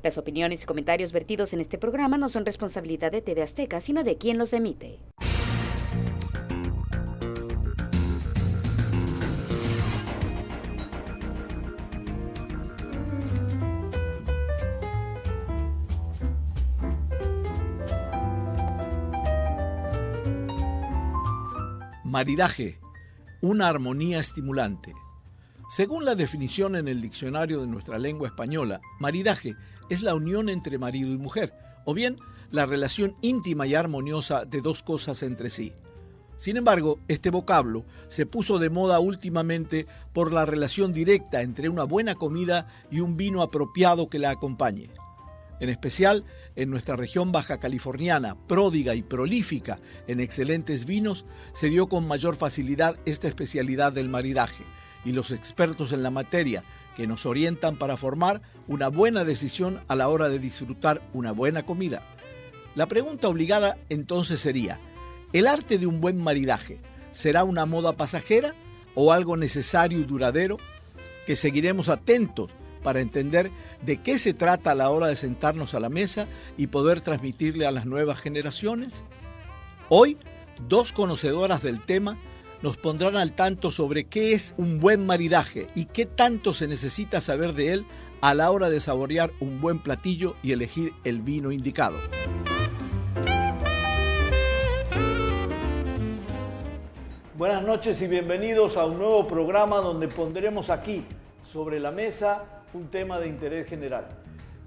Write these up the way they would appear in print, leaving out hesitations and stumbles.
Las opiniones y comentarios vertidos en este programa no son responsabilidad de TV Azteca, sino de quien los emite. Maridaje, una armonía estimulante. Según la definición en el diccionario de nuestra lengua española, maridaje es la unión entre marido y mujer, o bien la relación íntima y armoniosa de dos cosas entre sí. Sin embargo, este vocablo se puso de moda últimamente por la relación directa entre una buena comida y un vino apropiado que la acompañe. En especial, en nuestra región baja californiana, pródiga y prolífica en excelentes vinos, se dio con mayor facilidad esta especialidad del maridaje, y los expertos en la materia que nos orientan para formar una buena decisión a la hora de disfrutar una buena comida. La pregunta obligada entonces sería, ¿el arte de un buen maridaje será una moda pasajera o algo necesario y duradero? Que seguiremos atentos para entender de qué se trata a la hora de sentarnos a la mesa y poder transmitirle a las nuevas generaciones. Hoy, dos conocedoras del tema nos pondrán al tanto sobre qué es un buen maridaje y qué tanto se necesita saber de él a la hora de saborear un buen platillo y elegir el vino indicado. Buenas noches y bienvenidos a un nuevo programa donde pondremos aquí sobre la mesa un tema de interés general.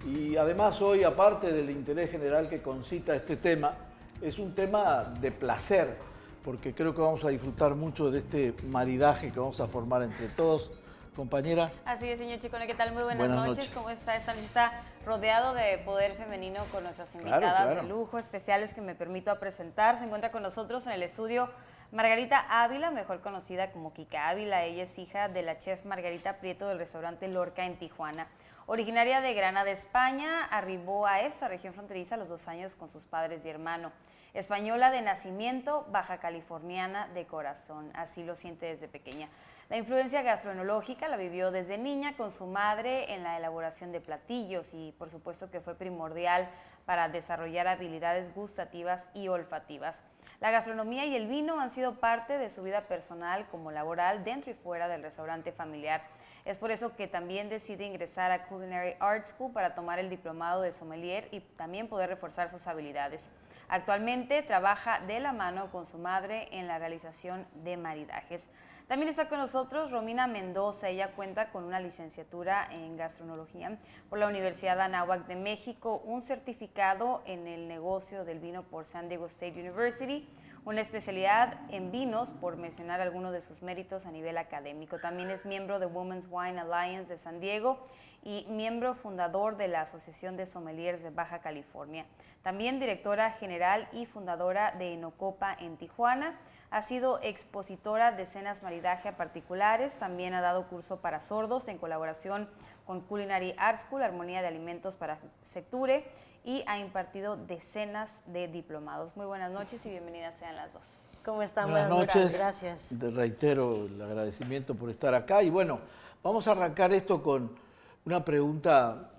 Y además hoy, aparte del interés general que concita este tema, es un tema de placer, porque creo que vamos a disfrutar mucho de este maridaje que vamos a formar entre todos. Compañera. Así es, señor Chicone, ¿qué tal? Muy buenas noches. ¿Cómo está? Esta noche está rodeado de poder femenino con nuestras invitadas de lujo, especiales que me permito presentar. Se encuentra con nosotros en el estudio Margarita Ávila, mejor conocida como Kika Ávila. Ella es hija de la chef Margarita Prieto del restaurante Lorca en Tijuana. Originaria de Granada, España, arribó a esta región fronteriza a los 2 años con sus padres y hermano. Española de nacimiento, baja californiana de corazón, así lo siente desde pequeña. La influencia gastronológica la vivió desde niña con su madre en la elaboración de platillos y por supuesto que fue primordial para desarrollar habilidades gustativas y olfativas. La gastronomía y el vino han sido parte de su vida personal como laboral dentro y fuera del restaurante familiar. Es por eso que también decide ingresar a Culinary Art School para tomar el diplomado de sommelier y también poder reforzar sus habilidades. Actualmente trabaja de la mano con su madre en la realización de maridajes. También está con nosotros Romina Mendoza. Ella cuenta con una licenciatura en gastronomía por la Universidad Anáhuac de México, un certificado en el negocio del vino por San Diego State University, una especialidad en vinos, por mencionar algunos de sus méritos a nivel académico. También es miembro de Women's Wine Alliance de San Diego y miembro fundador de la Asociación de Sommeliers de Baja California. También directora general y fundadora de Enocopa en Tijuana. Ha sido expositora de cenas maridaje a particulares. También ha dado curso para sordos en colaboración con Culinary Art School, Armonía de Alimentos para Secture, y ha impartido decenas de diplomados. Muy buenas noches y bienvenidas sean las dos. ¿Cómo están? Buenas noches. Gracias. Te reitero el agradecimiento por estar acá. Y bueno, vamos a arrancar esto con una pregunta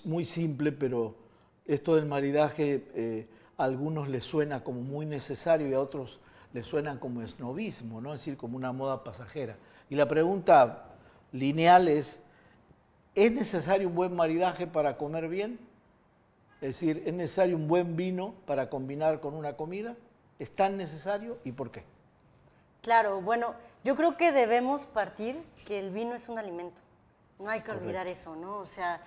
muy simple, pero esto del maridaje a algunos les suena como muy necesario y a otros les suenan como esnovismo, ¿no? Es decir, como una moda pasajera. Y la pregunta lineal ¿es necesario un buen maridaje para comer bien? Es decir, ¿es necesario un buen vino para combinar con una comida? ¿Es tan necesario y por qué? Claro, bueno, yo creo que debemos partir que el vino es un alimento. No hay que olvidar eso, ¿no? O sea,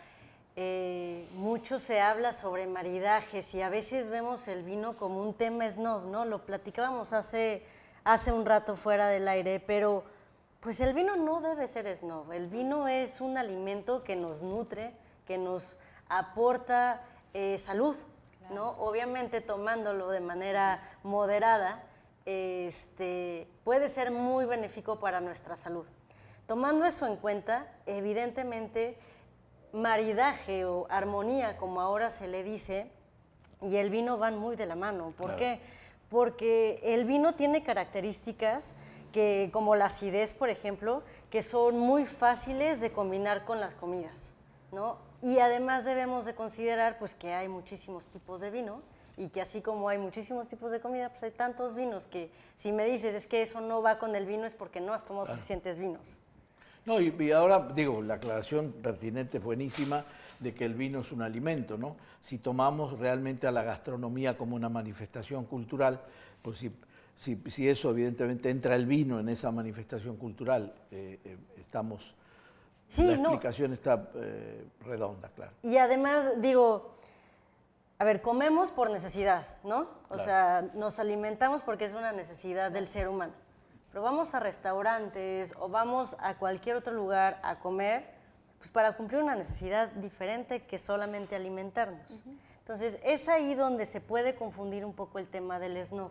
mucho se habla sobre maridajes y a veces vemos el vino como un tema snob, ¿no? Lo platicábamos hace un rato fuera del aire, pero pues el vino no debe ser snob. El vino es un alimento que nos nutre, que nos aporta salud, claro, ¿no? Obviamente tomándolo de manera moderada, puede ser muy benéfico para nuestra salud. Tomando eso en cuenta, evidentemente, maridaje o armonía, como ahora se le dice, y el vino van muy de la mano. ¿Por qué? Porque el vino tiene características que, como la acidez, por ejemplo, que son muy fáciles de combinar con las comidas, ¿no? Y además debemos de considerar pues que hay muchísimos tipos de vino y que así como hay muchísimos tipos de comida, pues hay tantos vinos que si me dices es que eso no va con el vino es porque no has tomado suficientes vinos. No, y ahora digo, la aclaración pertinente es buenísima de que el vino es un alimento, ¿no? Si tomamos realmente a la gastronomía como una manifestación cultural, pues si eso evidentemente entra el vino en esa manifestación cultural, estamos... Sí, la explicación está redonda, claro. Y además, digo, a ver, comemos por necesidad, ¿no? O sea, nos alimentamos porque es una necesidad del ser humano. Pero vamos a restaurantes o vamos a cualquier otro lugar a comer, pues para cumplir una necesidad diferente que solamente alimentarnos. Entonces, es ahí donde se puede confundir un poco el tema del snob.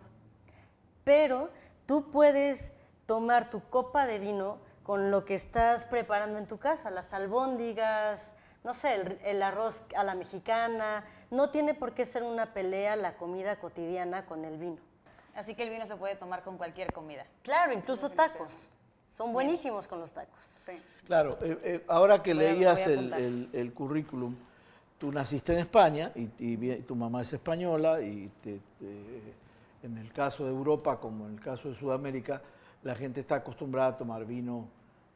Pero tú puedes tomar tu copa de vino con lo que estás preparando en tu casa, las albóndigas, no sé, el arroz a la mexicana. No tiene por qué ser una pelea la comida cotidiana con el vino. Así que el vino se puede tomar con cualquier comida. Claro, incluso tacos. Son buenísimos con los tacos. Sí. Claro, ahora que leías el currículum, tú naciste en España y tu mamá es española y en el caso de Europa, como en el caso de Sudamérica, la gente está acostumbrada a tomar vino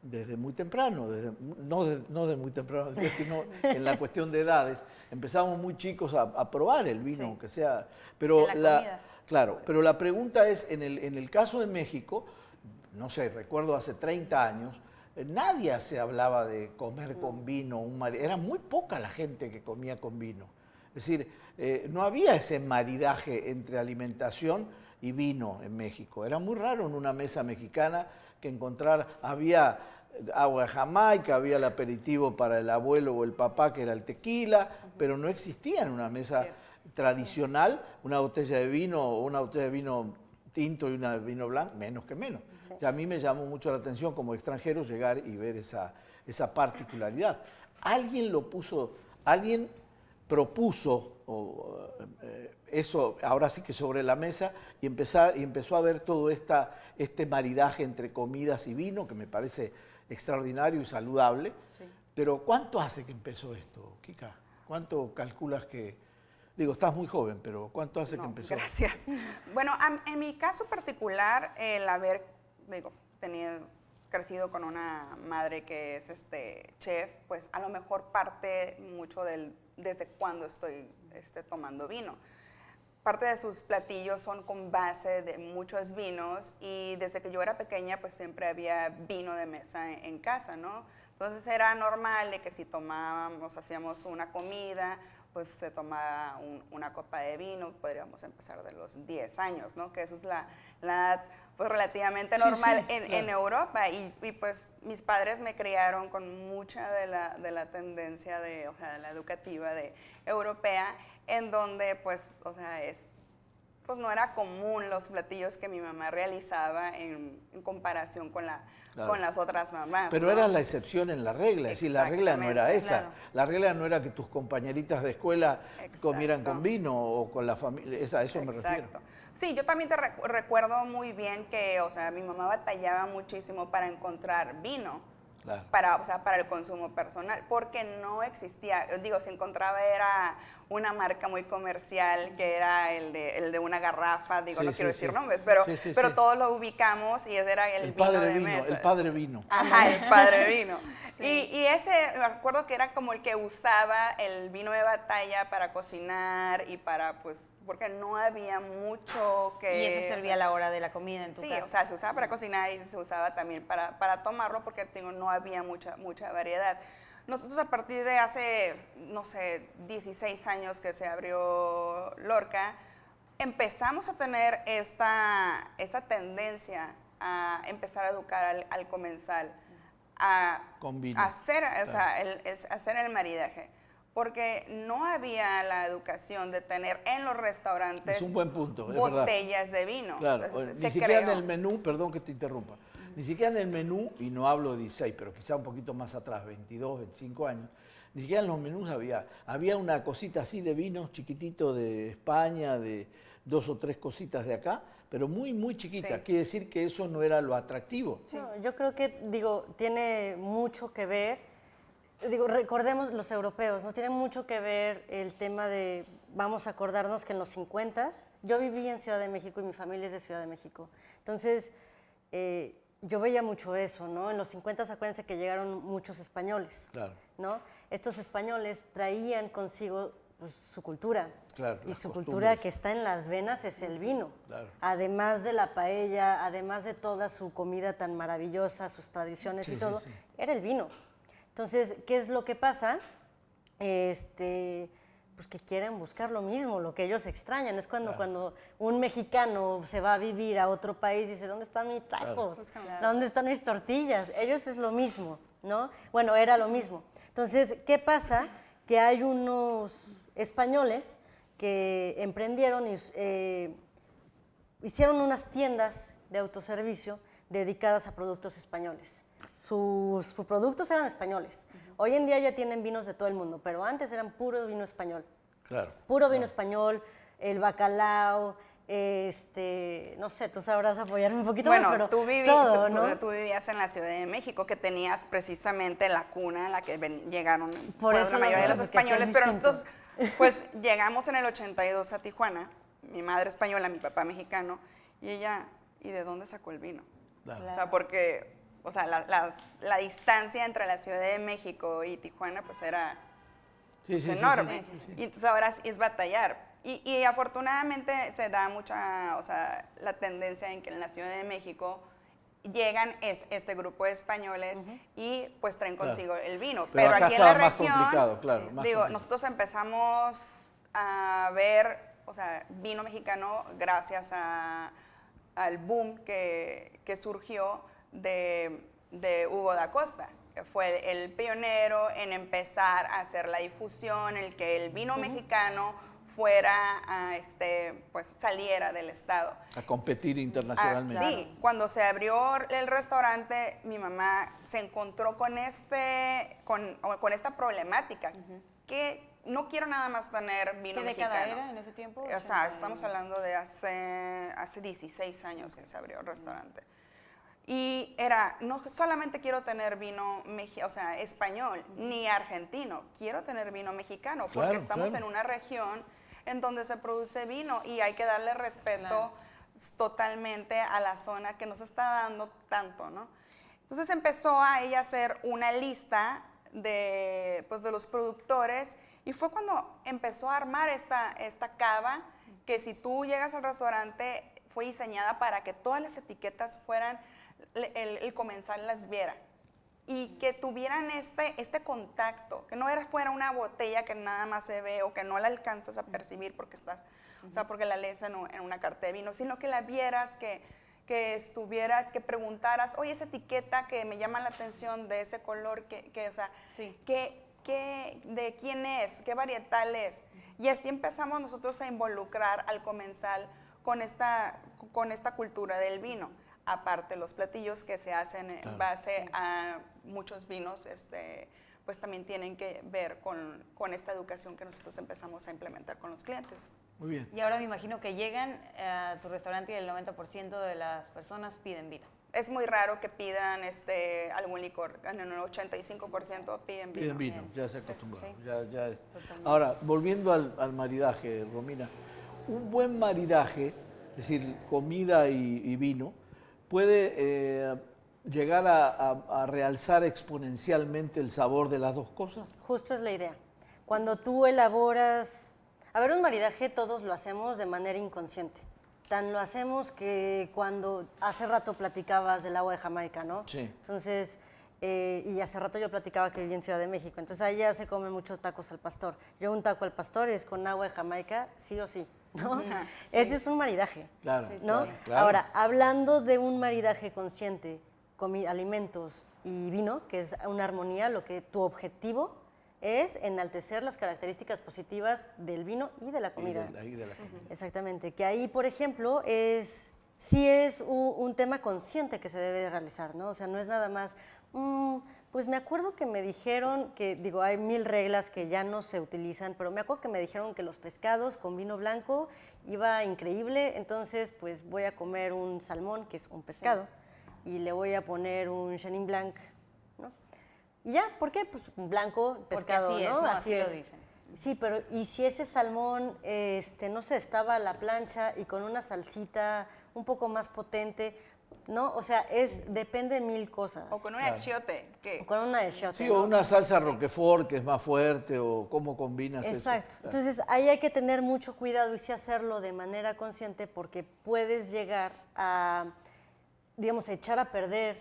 desde muy temprano, no de muy temprano, sino en la cuestión de edades. Empezamos muy chicos a probar el vino, aunque sea... Pero claro, pero la pregunta es, en el caso de México, no sé, recuerdo hace 30 años, nadie se hablaba de comer con vino, era muy poca la gente que comía con vino. Es decir, no había ese maridaje entre alimentación y vino en México. Era muy raro en una mesa mexicana que había agua de Jamaica, había el aperitivo para el abuelo o el papá, que era el tequila, pero no existía en una mesa tradicional una botella de vino o una botella de vino tinto y una de vino blanco, menos que menos. Sí. O sea, a mí me llamó mucho la atención como extranjero llegar y ver esa particularidad. Alguien propuso eso ahora sí que sobre la mesa y empezó a ver todo este maridaje entre comidas y vino que me parece extraordinario y saludable. Sí. Pero ¿cuánto hace que empezó esto, Kika? ¿Cuánto calculas que...? Digo, estás muy joven, pero ¿cuánto hace que empezó? Gracias. Bueno, en mi caso particular, el haber, crecido con una madre que es chef, pues a lo mejor parte mucho desde cuando estoy tomando vino. Parte de sus platillos son con base de muchos vinos y desde que yo era pequeña pues siempre había vino de mesa en casa, ¿no? Entonces era normal de que si hacíamos una comida, pues se tomaba una copa de vino, podríamos empezar de los 10 años, ¿no? Que eso es la edad pues relativamente normal en Europa y pues mis padres me criaron con mucha de la tendencia de la educativa europea, en donde pues, pues no era común los platillos que mi mamá realizaba en comparación con las otras mamás. Pero era la excepción en la regla, es decir, la regla no era esa. Claro. La regla no era que tus compañeritas de escuela comieran con vino o con la familia, a eso me refiero. Sí, yo también te recuerdo muy bien que, mi mamá batallaba muchísimo para encontrar vino. Claro. Para el consumo personal, porque no existía, se encontraba era una marca muy comercial que era el de una garrafa, no quiero decir nombres, pero todos lo ubicamos y ese era el vino de mesa. El padre vino. Ajá, el padre vino. Y ese, me acuerdo que era como el que usaba el vino de batalla para cocinar y para, pues, porque no había mucho que... Y ese servía a la hora de la comida en tu casa. Se usaba para cocinar y se usaba también para tomarlo porque no había mucha variedad. Nosotros a partir de hace, 16 años que se abrió Lorca, empezamos a tener esta tendencia a empezar a educar al comensal a hacer el maridaje. Porque no había la educación de tener en los restaurantes es un buen punto, botellas de vino. Claro, ni siquiera en el menú, perdón que te interrumpa, ni siquiera en el menú, y no hablo de 16, pero quizá un poquito más atrás, 22, 25 años, ni siquiera en los menús había una cosita así de vinos chiquitito de España, de 2 o 3 cositas de acá, pero muy, muy chiquita. Sí. Quiere decir que eso no era lo atractivo. Sí. No, yo creo que, tiene mucho que ver recordemos los europeos, ¿no? Tiene mucho que ver el tema de, vamos a acordarnos que en los 50s, yo viví en Ciudad de México y mi familia es de Ciudad de México. Entonces, yo veía mucho eso, ¿no? En los 50s, acuérdense que llegaron muchos españoles, claro, ¿no? Estos españoles traían consigo pues, su cultura. Claro, y su cultura que está en las venas es el vino. Claro. Además de la paella, además de toda su comida tan maravillosa, sus tradiciones y todo, era el vino. Entonces, ¿qué es lo que pasa? Pues que quieren buscar lo mismo, lo que ellos extrañan. Es cuando un mexicano se va a vivir a otro país y dice, ¿dónde están mis tacos? ¿Dónde están mis tortillas? Ellos es lo mismo, ¿no? Bueno, era lo mismo. Entonces, ¿qué pasa? Que hay unos españoles que emprendieron y hicieron unas tiendas de autoservicio dedicadas a productos españoles. Sus productos eran españoles. Hoy en día ya tienen vinos de todo el mundo, pero antes eran puro vino español. Claro. Puro vino español, el bacalao, no sé, tú sabrás apoyarme un poquito más, pero tú vivías en la Ciudad de México, que tenías precisamente la cuna en la que llegaron la mayoría de los españoles, pero nosotros pues llegamos en el 82 a Tijuana, mi madre española, mi papá mexicano, y ella, ¿y de dónde sacó el vino? Claro. O sea, porque la distancia entre la Ciudad de México y Tijuana pues era enorme. Y entonces ahora es batallar. Y afortunadamente se da mucha, la tendencia en que en la Ciudad de México llegan este grupo de españoles y pues traen consigo el vino. Pero aquí en la región, nosotros empezamos a ver, vino mexicano gracias al boom que surgió de Hugo da Costa, que fue el pionero en empezar a hacer la difusión, el que el vino mexicano fuera pues saliera del estado. A competir internacionalmente. Sí, cuando se abrió el restaurante, mi mamá se encontró con esta problemática, que no quiero nada más tener vino mexicano. ¿Qué década era en ese tiempo? Estamos hablando de hace 16 años que se abrió el restaurante. Y no solamente quiero tener vino español, ni argentino, quiero tener vino mexicano, porque estamos en una región en donde se produce vino y hay que darle respeto totalmente a la zona que nos está dando tanto, ¿no? Entonces empezó a ella a hacer una lista de los productores y fue cuando empezó a armar esta cava que si tú llegas al restaurante fue diseñada para que todas las etiquetas fueran, el comensal las viera y que tuvieran este contacto, que no fuera una botella que nada más se ve o que no la alcanzas a percibir porque estás, porque la lees en una carta de vino, sino que la vieras, que estuvieras, que preguntaras, oye, esa etiqueta que me llama la atención de ese color, ¿de quién es? ¿Qué varietal es? Y así empezamos nosotros a involucrar al comensal con esta cultura del vino. Aparte los platillos que se hacen en base a muchos vinos, pues también tienen que ver con esta educación que nosotros empezamos a implementar con los clientes. Muy bien. Y ahora me imagino que llegan a tu restaurante y el 90% de las personas piden vino. Es muy raro que pidan algún licor, en el 85% piden vino. Piden vino, ya se acostumbraron. Sí. Ya es. Ahora, volviendo al maridaje, Romina, un buen maridaje, es decir, comida y vino, puede llegar a realzar exponencialmente el sabor de las dos cosas. Justo es la idea. Cuando tú elaboras... A ver, un maridaje todos lo hacemos de manera inconsciente. Tan lo hacemos que cuando hace rato platicabas del agua de Jamaica, ¿no? Sí. Entonces, y hace rato yo platicaba que viví en Ciudad de México. Entonces, allá se comen muchos tacos al pastor. Yo un taco al pastor es con agua de Jamaica, sí o sí, ¿no? Sí. Ese es un maridaje, claro, ¿no? Claro. Ahora, hablando de un maridaje consciente, alimentos y vino, que es una armonía, lo que tu objetivo es enaltecer las características positivas del vino y de la comida. Y de la comida. Exactamente, que ahí, por ejemplo, sí es un tema consciente que se debe de realizar, ¿no? O sea, no es nada más, pues me acuerdo que me dijeron que, hay 1000 reglas que ya no se utilizan, pero me acuerdo que me dijeron que los pescados con vino blanco iba increíble, entonces pues voy a comer un salmón, que es un pescado, y le voy a poner un Chenin Blanc, ¿no? Y ya, ¿por qué? Pues blanco, pescado, así ¿no? Es, así es. Lo dicen. Sí, pero ¿y si ese salmón, no sé, estaba a la plancha y con una salsita un poco más potente, ¿no? O sea, depende de mil cosas. O con un achiote. O con una achiote, Sí, ¿no? o una salsa roquefort que es más fuerte, o cómo combinas Exacto. eso. Entonces, ahí hay que tener mucho cuidado y sí hacerlo de manera consciente porque puedes llegar a, digamos, echar a perder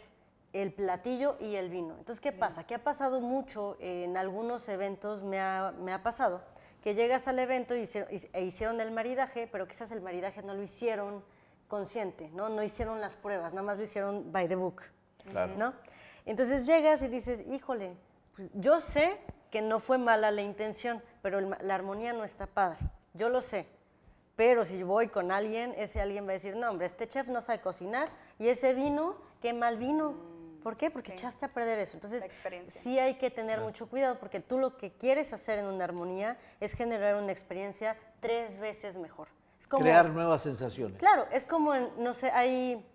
el platillo y el vino. Entonces, ¿qué pasa? Que ha pasado mucho en algunos eventos, me ha pasado, que llegas al evento e hicieron el maridaje, pero quizás el maridaje no lo hicieron consciente, ¿no? No hicieron las pruebas, nada más lo hicieron by the book, Claro. ¿no? Entonces llegas y dices, híjole, pues yo sé que no fue mala la intención, pero la armonía no está padre, yo lo sé. Pero si voy con alguien, ese alguien va a decir, no, hombre, este chef no sabe cocinar y ese vino, qué mal vino. ¿Por qué? Porque echaste a perder eso. Entonces, sí hay que tener mucho cuidado porque tú lo que quieres hacer en una armonía es generar una experiencia 3 veces mejor. Es como, crear nuevas sensaciones. Claro, es como, no sé, hay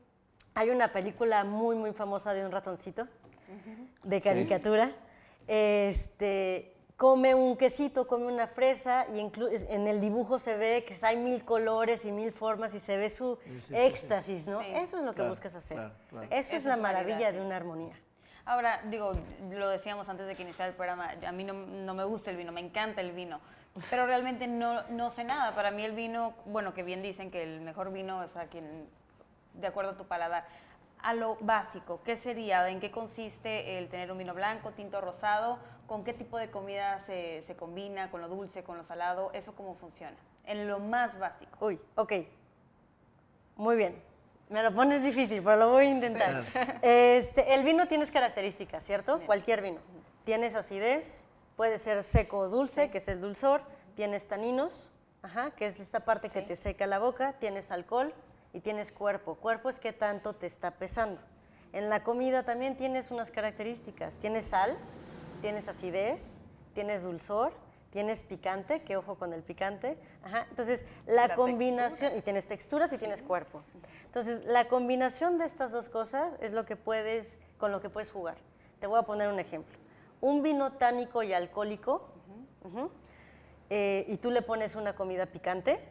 una película muy, muy famosa de un ratoncito, de caricatura, come un quesito, come una fresa y en el dibujo se ve que hay 1000 colores y 1000 formas y se ve su éxtasis, ¿no? Sí. Eso es lo que buscas hacer. Claro. Eso es la maravilla de una armonía. Ahora, digo, lo decíamos antes de que iniciara el programa, a mí no me gusta el vino, me encanta el vino, pero realmente no sé nada. Para mí el vino, bueno, que bien dicen que el mejor vino es de acuerdo a tu paladar. A lo básico, ¿qué sería? ¿En qué consiste el tener un vino blanco, tinto, rosado? ¿Con qué tipo de comida se combina? ¿Con lo dulce, con lo salado? ¿Eso cómo funciona? En lo más básico. Uy, ok. Muy bien. Me lo pones difícil, pero lo voy a intentar. El vino tienes características, ¿cierto? Bien. Cualquier vino. Tienes acidez, puede ser seco o dulce, que es el dulzor. Tienes taninos, que es esta parte que te seca la boca. Tienes alcohol y tienes cuerpo. Cuerpo es qué tanto te está pesando. En la comida también tienes unas características. Tienes sal, tienes acidez, tienes dulzor, tienes picante, que ojo con el picante. Entonces, la combinación, textura. Y tienes texturas y tienes cuerpo. Entonces, la combinación de estas dos cosas es con lo que puedes jugar. Te voy a poner un ejemplo. Un vino tánico y alcohólico, y tú le pones una comida picante,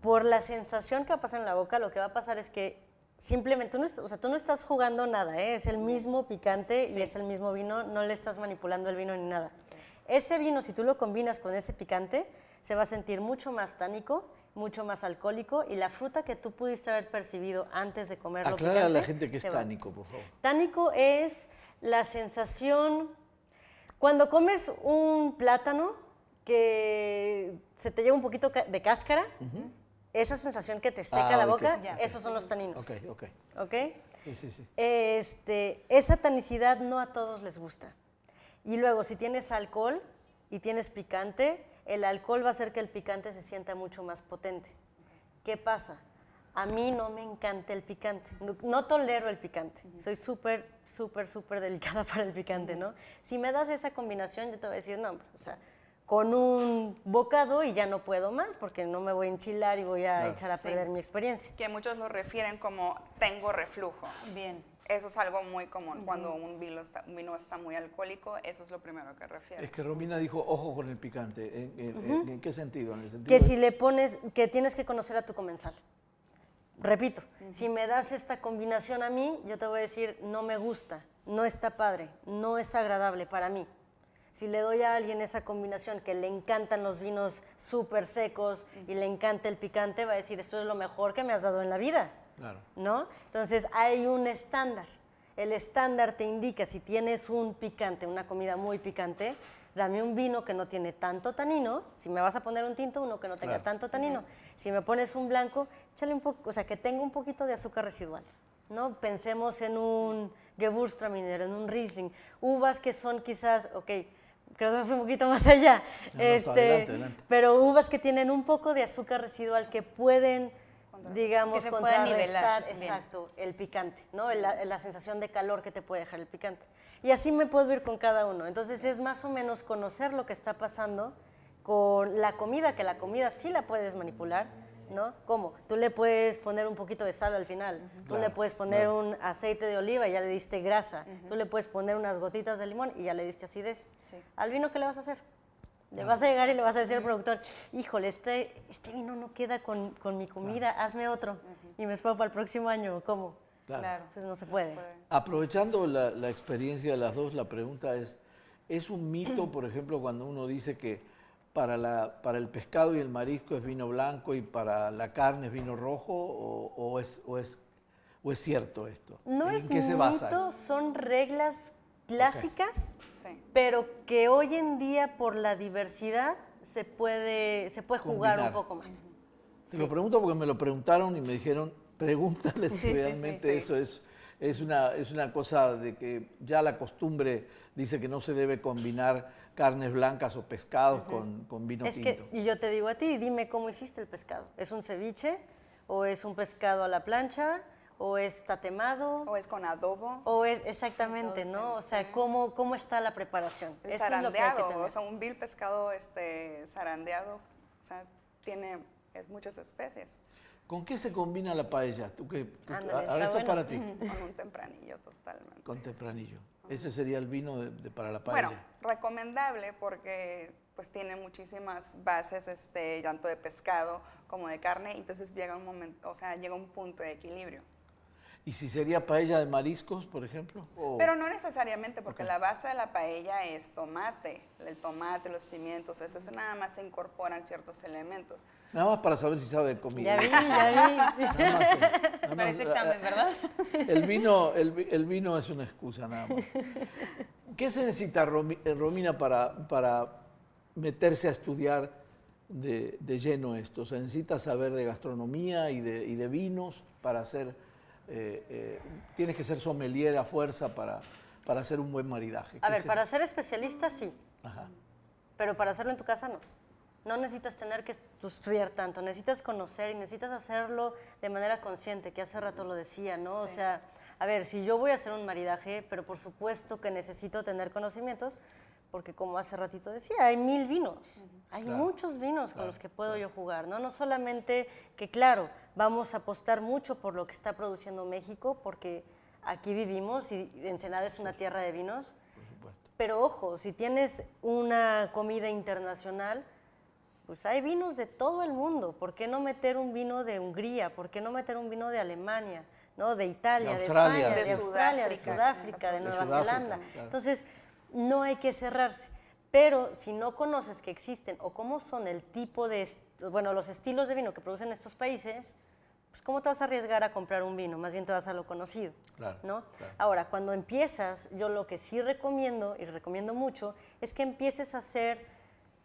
por la sensación que va a pasar en la boca, lo que va a pasar es que simplemente, tú no estás jugando nada, es el mismo picante y es el mismo vino, no le estás manipulando el vino ni nada. Ese vino, si tú lo combinas con ese picante, se va a sentir mucho más tánico, mucho más alcohólico y la fruta que tú pudiste haber percibido antes de comerlo picante. Aclara a la gente que es tánico, por favor. Tánico es la sensación, cuando comes un plátano que se te lleva un poquito de cáscara, esa sensación que te seca la boca, esos son los taninos. ¿Ok? Sí. Esa tanicidad no a todos les gusta. Y luego, si tienes alcohol y tienes picante, el alcohol va a hacer que el picante se sienta mucho más potente. ¿Qué pasa? A mí no me encanta el picante, no tolero el picante. Soy súper delicada para el picante, ¿no? Si me das esa combinación, yo te voy a decir, no, o sea, con un bocado y ya no puedo más porque no me voy a enchilar y voy a echar a perder mi experiencia. Que muchos lo refieren como tengo reflujo. Bien. Eso es algo muy común. Cuando un vino está muy alcohólico, eso es lo primero que refiere. Es que Romina dijo, ojo con el picante. ¿En qué sentido? En el sentido que si le pones, que tienes que conocer a tu comensal. Repito, si me das esta combinación a mí, yo te voy a decir, no me gusta, no está padre, no es agradable para mí. Si le doy a alguien esa combinación que le encantan los vinos súper secos y le encanta el picante, va a decir, esto es lo mejor que me has dado en la vida. Claro. ¿No? Entonces, hay un estándar. El estándar te indica, si tienes un picante, una comida muy picante, dame un vino que no tiene tanto tanino. Si me vas a poner un tinto, uno que no tenga tanto tanino. Si me pones un blanco, échale un poco, o sea, que tenga un poquito de azúcar residual, ¿no? Pensemos en un Gewürztraminer, en un Riesling. Uvas que son quizás, creo que me fui un poquito más allá. Adelante. Pero uvas que tienen un poco de azúcar residual que pueden, digamos, que contrarrestar el picante, ¿no? La sensación de calor que te puede dejar el picante. Y así me puedo ir con cada uno. Entonces es más o menos conocer lo que está pasando con la comida, que la comida sí la puedes manipular, ¿no? ¿Cómo? Tú le puedes poner un poquito de sal al final, tú le puedes poner un aceite de oliva y ya le diste grasa, tú le puedes poner unas gotitas de limón y ya le diste acidez. Sí. ¿Al vino qué le vas a hacer? Le vas a llegar y le vas a decir al productor, híjole, este vino no queda con mi comida, hazme otro y me espero para el próximo año, ¿cómo? Claro. Pues no se puede. Aprovechando la experiencia de las dos, la pregunta ¿es un mito, por ejemplo, cuando uno dice que para el pescado y el marisco es vino blanco y para la carne es vino rojo, o es cierto esto? No es qué se basa? mito, son reglas clásicas, pero que hoy en día por la diversidad se puede jugar un poco más. Te lo pregunto porque me lo preguntaron y me dijeron, pregúntale si realmente eso es una cosa de que ya la costumbre dice que no se debe combinar carnes blancas o pescados con vino tinto. Y yo te digo a ti, dime cómo hiciste el pescado. ¿Es un ceviche? ¿O es un pescado a la plancha? ¿O es tatemado? ¿O es con adobo? O es, exactamente, ¿no? O sea, ¿cómo está la preparación? Eso zarandeado, es lo que hay que tener. O sea, un vil pescado zarandeado, o sea, tiene muchas especies. ¿Con qué se combina la paella? Ahora esto es para ti. Con un tempranillo totalmente. Con tempranillo. Ese sería el vino para la paella. Bueno, recomendable porque pues tiene muchísimas bases, tanto de pescado como de carne, entonces llega un punto de equilibrio. ¿Y si sería paella de mariscos, por ejemplo? Pero no necesariamente, porque la base de la paella es tomate. El tomate, los pimientos, eso nada más se incorporan ciertos elementos. Nada más para saber si sabe de comida. Ya vi. Parece examen, ¿verdad? El vino es una excusa, nada más. ¿Qué se necesita, Romina, para meterse a estudiar de lleno esto? ¿Se necesita saber de gastronomía y de vinos para hacer... tienes que ser sommelier a fuerza para hacer un buen maridaje? A ver, para ser especialista sí, Ajá. Pero para hacerlo en tu casa no. No necesitas tener que estudiar tanto, necesitas conocer y necesitas hacerlo de manera consciente, que hace rato lo decía, ¿no? O sea, a ver, si yo voy a hacer un maridaje, pero por supuesto que necesito tener conocimientos, porque como hace ratito decía, hay 1000 vinos, hay muchos vinos con los que puedo yo jugar, ¿no? No solamente que, claro, vamos a apostar mucho por lo que está produciendo México, porque aquí vivimos y Ensenada es una tierra de vinos, pero ojo, si tienes una comida internacional, pues hay vinos de todo el mundo. ¿Por qué no meter un vino de Hungría? ¿Por qué no meter un vino de Alemania? ¿No? De Italia, de España, de Australia, de Sudáfrica, de Nueva Zelanda. Entonces, no hay que cerrarse. Pero si no conoces que existen o cómo son el tipo de, los estilos de vino que producen estos países, pues ¿cómo te vas a arriesgar a comprar un vino? Más bien te vas a lo conocido, ¿no? Claro. Ahora, cuando empiezas, yo lo que sí recomiendo, y recomiendo mucho, es que empieces a hacer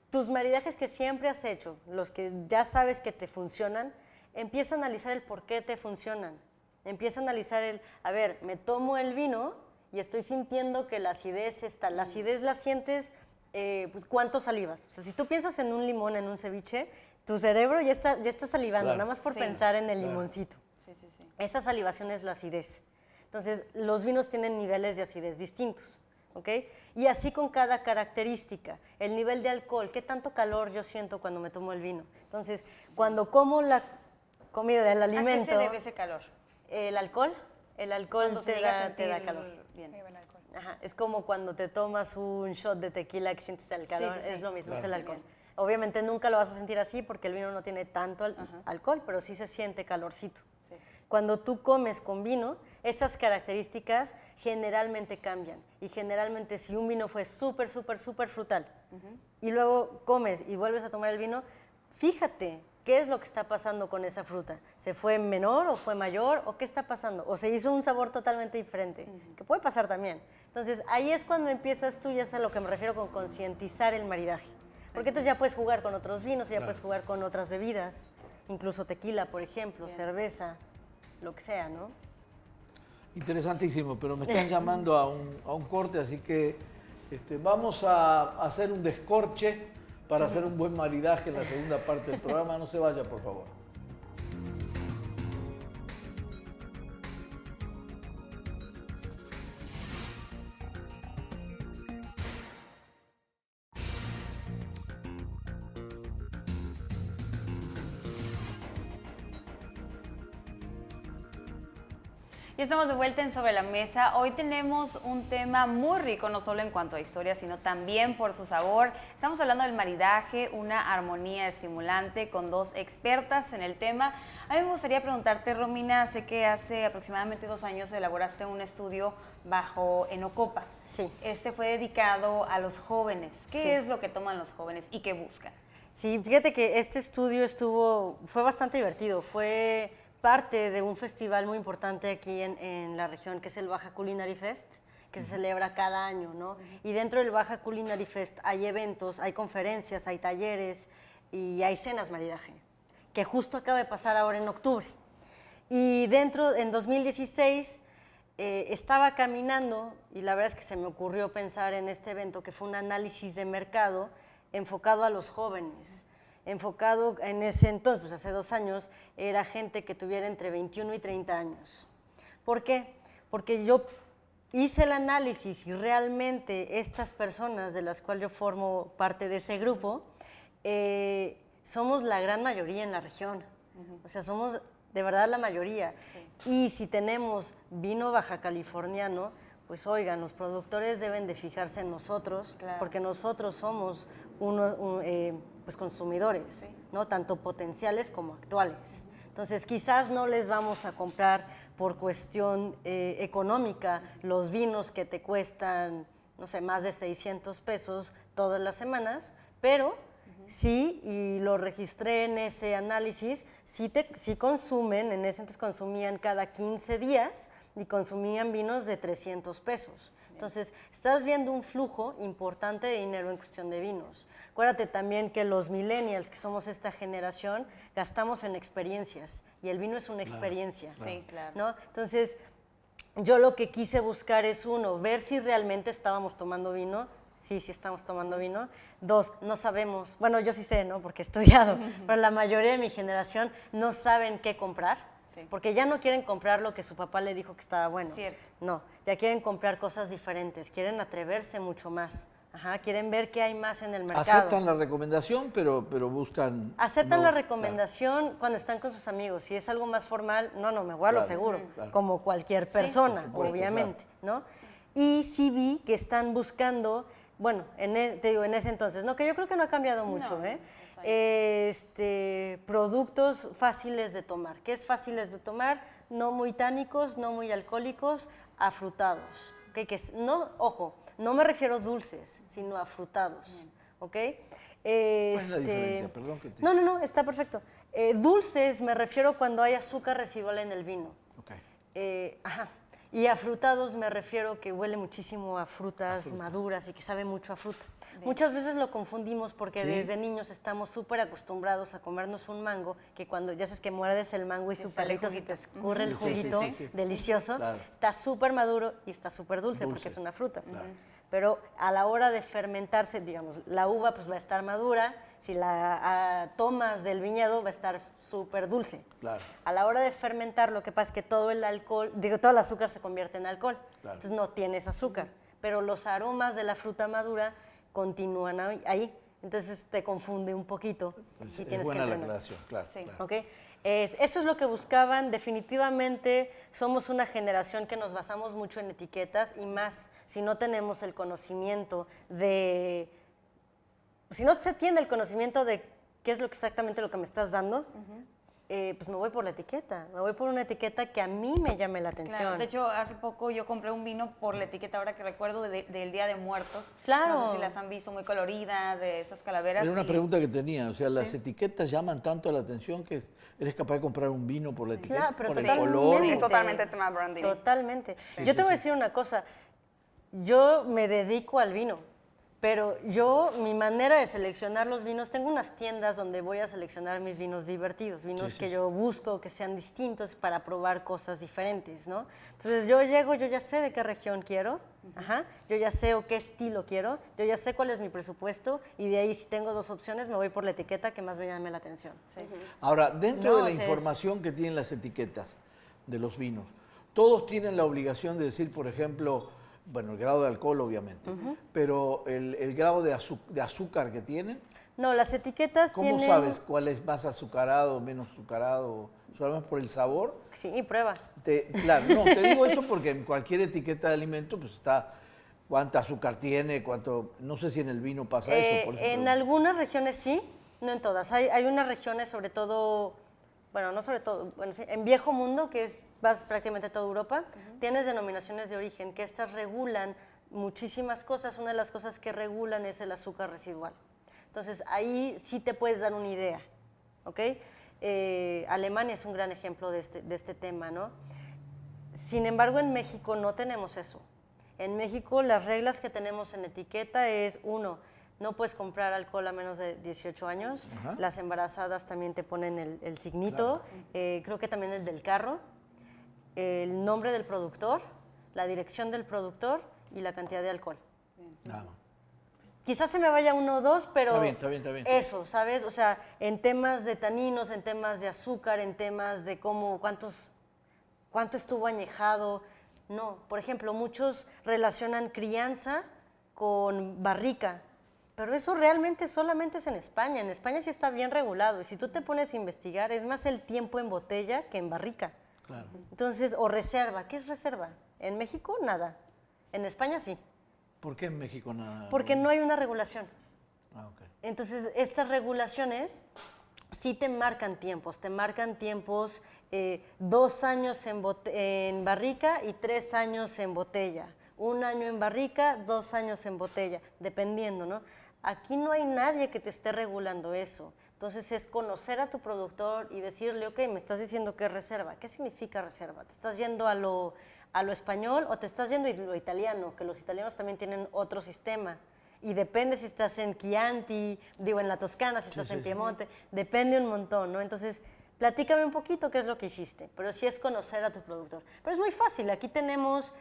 tus maridajes que siempre has hecho, los que ya sabes que te funcionan, empieza a analizar el por qué te funcionan. Empieza a analizar a ver, me tomo el vino y estoy sintiendo que la acidez la acidez la sientes, pues, ¿cuánto salivas? O sea, si tú piensas en un limón, en un ceviche, tu cerebro ya está salivando, nada más por pensar en el limoncito. Sí. Esa salivación es la acidez. Entonces, los vinos tienen niveles de acidez distintos. ¿Ok? Y así con cada característica, el nivel de alcohol, qué tanto calor yo siento cuando me tomo el vino. Entonces, cuando como la comida, el alimento... ¿A qué se debe ese calor? El alcohol te da calor. Bien. Ajá, es como cuando te tomas un shot de tequila que sientes el calor, es lo mismo, es el alcohol. Obviamente nunca lo vas a sentir así porque el vino no tiene tanto alcohol, pero sí se siente calorcito. Sí. Cuando tú comes con vino, esas características generalmente cambian. Y generalmente si un vino fue súper frutal y luego comes y vuelves a tomar el vino, fíjate qué es lo que está pasando con esa fruta. ¿Se fue menor o fue mayor o qué está pasando? O se hizo un sabor totalmente diferente, que puede pasar también. Entonces ahí es cuando empiezas tú, ya sabes a lo que me refiero con concientizar el maridaje. Porque entonces ya puedes jugar con otros vinos, ya puedes jugar con otras bebidas, incluso tequila, por ejemplo, cerveza, lo que sea, ¿no? Interesantísimo, pero me están llamando a un corte, así que vamos a hacer un descorche para hacer un buen maridaje en la segunda parte del programa. No se vaya, por favor. Ya estamos de vuelta en Sobre la Mesa. Hoy tenemos un tema muy rico, no solo en cuanto a historia, sino también por su sabor. Estamos hablando del maridaje, una armonía estimulante, con dos expertas en el tema. A mí me gustaría preguntarte, Romina, sé que hace aproximadamente 2 años elaboraste un estudio bajo Enocopa. Sí. Este fue dedicado a los jóvenes. ¿Qué es lo que toman los jóvenes y qué buscan? Sí, fíjate que este estudio fue bastante divertido. Fue parte de un festival muy importante aquí en la región, que es el Baja Culinary Fest, que se celebra cada año, ¿no? Y dentro del Baja Culinary Fest hay eventos, hay conferencias, hay talleres y hay cenas maridaje, que justo acaba de pasar ahora en octubre. Y en 2016, estaba caminando y la verdad es que se me ocurrió pensar en este evento, que fue un análisis de mercado enfocado a los jóvenes. Enfocado en ese entonces, pues hace 2 años, era gente que tuviera entre 21 y 30 años. ¿Por qué? Porque yo hice el análisis y realmente estas personas de las cuales yo formo parte de ese grupo, somos la gran mayoría en la región. O sea, somos de verdad la mayoría. Sí. Y si tenemos vino baja californiano, pues oigan, los productores deben de fijarse en nosotros, claro, porque nosotros somos pues consumidores, sí, ¿no? Tanto potenciales como actuales. Entonces, quizás no les vamos a comprar por cuestión económica los vinos que te cuestan, no sé, más de 600 pesos todas las semanas, pero sí, y lo registré en ese análisis, sí consumen, en ese entonces consumían cada 15 días y consumían vinos de 300 pesos. Entonces, estás viendo un flujo importante de dinero en cuestión de vinos. Acuérdate también que los millennials, que somos esta generación, gastamos en experiencias y el vino es una experiencia. Sí, claro. ¿No? Entonces, yo lo que quise buscar es, 1, ver si realmente estábamos tomando vino. Sí estamos tomando vino. 2, no sabemos, bueno, yo sí sé, ¿no? Porque he estudiado, pero la mayoría de mi generación no saben qué comprar. Sí. Porque ya no quieren comprar lo que su papá le dijo que estaba bueno. Cierto. No, ya quieren comprar cosas diferentes, quieren atreverse mucho más. Ajá, quieren ver qué hay más en el mercado. Aceptan la recomendación, pero buscan... Aceptan la recomendación, claro, cuando están con sus amigos. Si es algo más formal, no, me voy a lo seguro, claro, como cualquier persona, sí, obviamente, claro, ¿no? Y sí vi que están buscando, bueno, te digo, en ese entonces, no, que yo creo que no ha cambiado mucho, ¿no? Productos fáciles de tomar. ¿Qué es fáciles de tomar? No muy tánicos, no muy alcohólicos, afrutados. ¿Okay? Ojo, no me refiero dulces, sino afrutados. ¿Okay? ¿Cuál es la diferencia? Perdón que te... No, está perfecto. Dulces me refiero cuando hay azúcar residual en el vino. Okay. Ajá. Y afrutados me refiero que huele muchísimo a frutas maduras y que sabe mucho a fruta. Bien. Muchas veces lo confundimos porque desde niños estamos súper acostumbrados a comernos un mango, que cuando ya sabes que muerdes el mango y su pelito se te escurre el juguito, delicioso, claro, está súper maduro y está súper dulce porque es una fruta. Claro. Pero a la hora de fermentarse, digamos, la uva pues va a estar madura, si la tomas del viñedo va a estar súper dulce. Claro. A la hora de fermentar, lo que pasa es que todo el azúcar se convierte en alcohol. Claro. Entonces no tienes azúcar, pero los aromas de la fruta madura continúan ahí. Entonces te confunde un poquito. Y tienes buena la aclaración, claro. Sí. Claro. Okay. Eso es lo que buscaban. Definitivamente somos una generación que nos basamos mucho en etiquetas y más si no tenemos el conocimiento si no se entiende el conocimiento de qué es exactamente lo que me estás dando, pues me voy por la etiqueta, me voy por una etiqueta que a mí me llame la atención. Claro, de hecho, hace poco yo compré un vino por la etiqueta, ahora que recuerdo, del Día de Muertos. Claro. No sé si las han visto, muy coloridas, de esas calaveras. Era una pregunta que tenía, o sea, las etiquetas llaman tanto la atención que eres capaz de comprar un vino por la etiqueta, claro, pero por el color. Es totalmente tema branding. Totalmente. Yo te voy a decir una cosa, yo me dedico al vino. Pero mi manera de seleccionar los vinos, tengo unas tiendas donde voy a seleccionar mis vinos divertidos, vinos que yo busco que sean distintos para probar cosas diferentes, ¿no? Entonces yo llego, yo ya sé de qué región quiero, yo ya sé qué estilo quiero, yo ya sé cuál es mi presupuesto y de ahí si tengo 2 opciones me voy por la etiqueta que más me llame la atención. Sí. Ahora, dentro de la información que tienen las etiquetas de los vinos, todos tienen la obligación de decir, por ejemplo, bueno, el grado de alcohol obviamente, pero el grado de azúcar que tienen. No, las etiquetas ¿Cómo tienen... sabes cuál es más azucarado, menos azucarado? ¿Solamente por el sabor? Sí, prueba. Claro, no, te digo eso porque en cualquier etiqueta de alimento pues está cuánta azúcar tiene, cuánto... No sé si en el vino pasa eso. Por En algunas regiones sí, no en todas. Hay unas regiones, sobre todo, bueno, no sobre todo, bueno, sí, en Viejo Mundo, que es prácticamente toda Europa, tienes denominaciones de origen, que estas regulan muchísimas cosas. Una de las cosas que regulan es el azúcar residual. Entonces, ahí sí te puedes dar una idea, ¿ok? Alemania es un gran ejemplo de este tema, ¿no? Sin embargo, en México no tenemos eso. En México las reglas que tenemos en etiqueta es, 1, no puedes comprar alcohol a menos de 18 años. Ajá. Las embarazadas también te ponen el signito, claro. Creo que también el del carro, el nombre del productor, la dirección del productor y la cantidad de alcohol. Claro. Quizás se me vaya 1 o 2, pero está bien. eso, ¿sabes? O sea, en temas de taninos, en temas de azúcar, en temas de cuánto estuvo añejado. No, por ejemplo, muchos relacionan crianza con barrica, pero eso realmente solamente es en España. En España sí está bien regulado y si tú te pones a investigar, es más el tiempo en botella que en barrica. Claro. Entonces, o reserva. ¿Qué es reserva? En México, nada. En España sí. ¿Por qué en México nada? Porque no hay una regulación. Ok. Entonces, estas regulaciones sí te marcan tiempos 2 años en barrica y 3 años en botella. 1 año en barrica, 2 años en botella, dependiendo, ¿no? Aquí no hay nadie que te esté regulando eso. Entonces, es conocer a tu productor y decirle, ok, me estás diciendo que es reserva. ¿Qué significa reserva? ¿Te estás yendo a lo español o te estás yendo a lo italiano? Que los italianos también tienen otro sistema. Y depende si estás en Chianti, en la Toscana, si estás en Piemonte, depende un montón, ¿no? Entonces, platícame un poquito qué es lo que hiciste, pero sí es conocer a tu productor. Pero es muy fácil, aquí tenemos